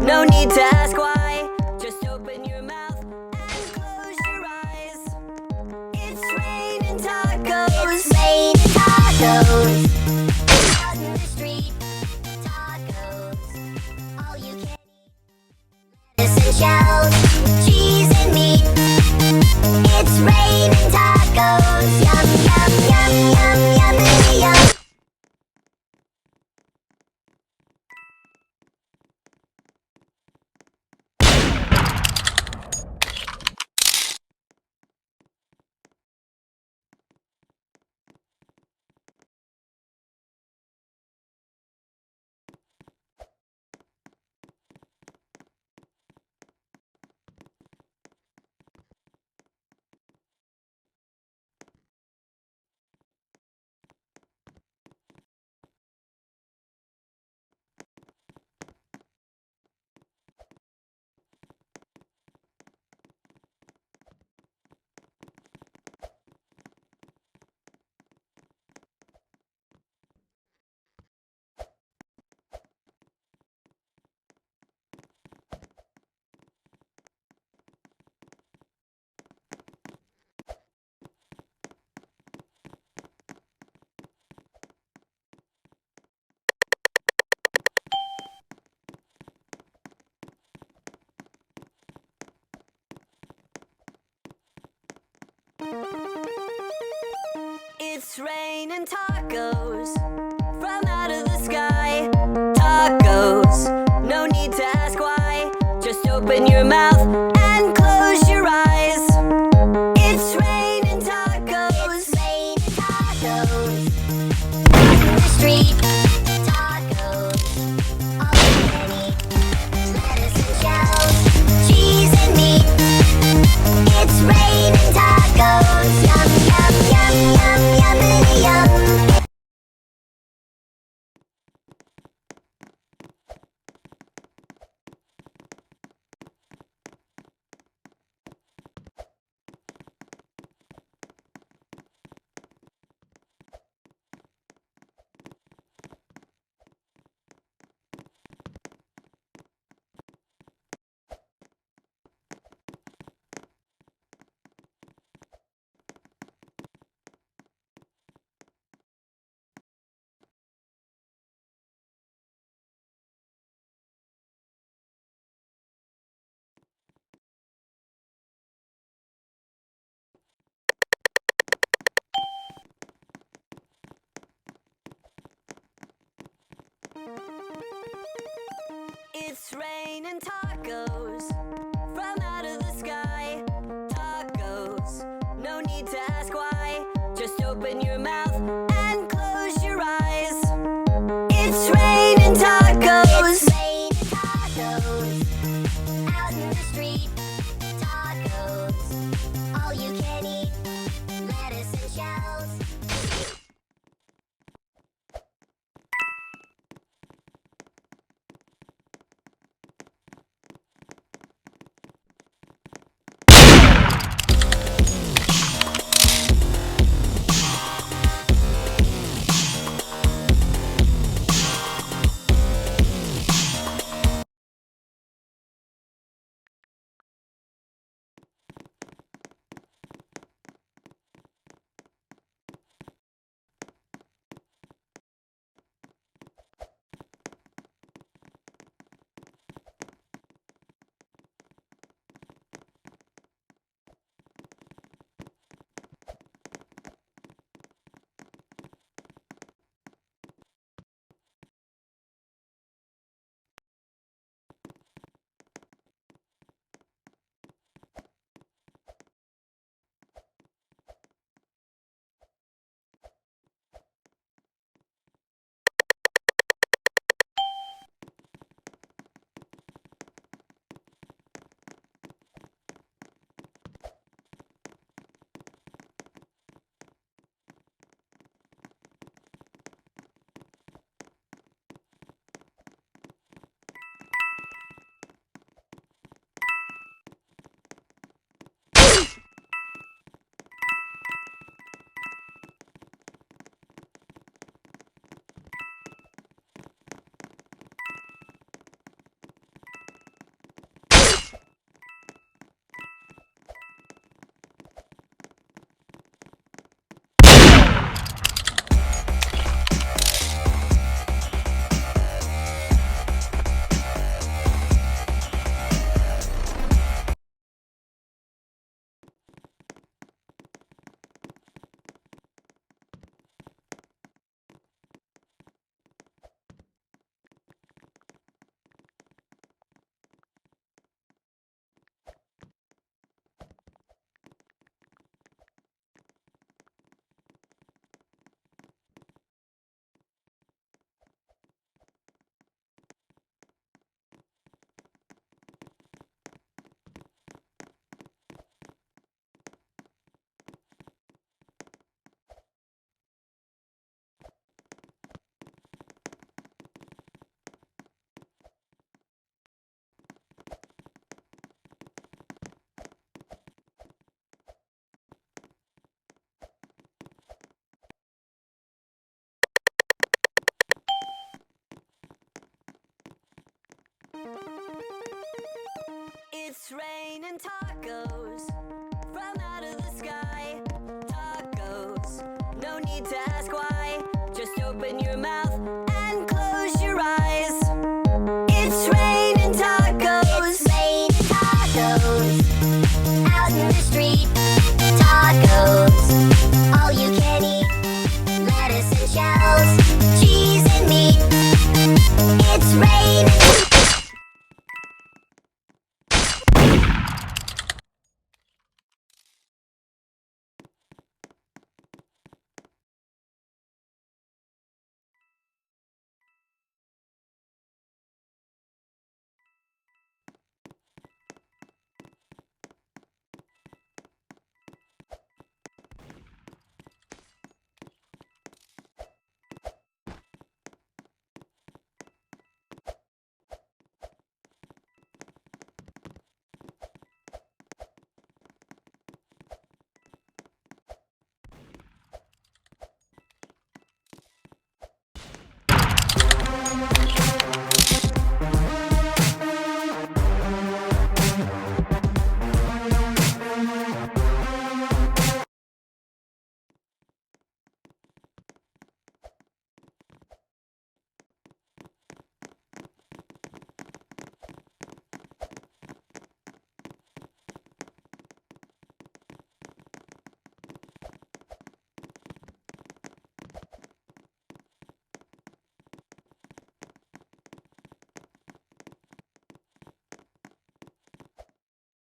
No need to ask why. Just open your mouth and close your eyes. It's raining tacos. It's raining tacos. Out in the street, tacos. All you can eat. Lettuce and shells, cheese and meat. It's raining tacos. Yum, yum, yum, yum, yum, yum. It's raining tacos from out of the sky. Tacos, no need to ask why. Just open your mouth and close your eyes. It's raining tacos. It's raining tacos. Out in the street, tacos. All you can eat. Lettuce and shells, cheese and meat. It's raining tacos. Yum, yum, yum, yum, yum, yum. It's raining tacos from out of the sky. Tacos, no need to ask why. Just open your mouth and close your eyes. It's raining tacos. It's raining tacos. Out in the street, tacos. All you can eat. Lettuce and shells. It's raining tacos from out of the sky. Tacos, no need to ask why. Just open your mouth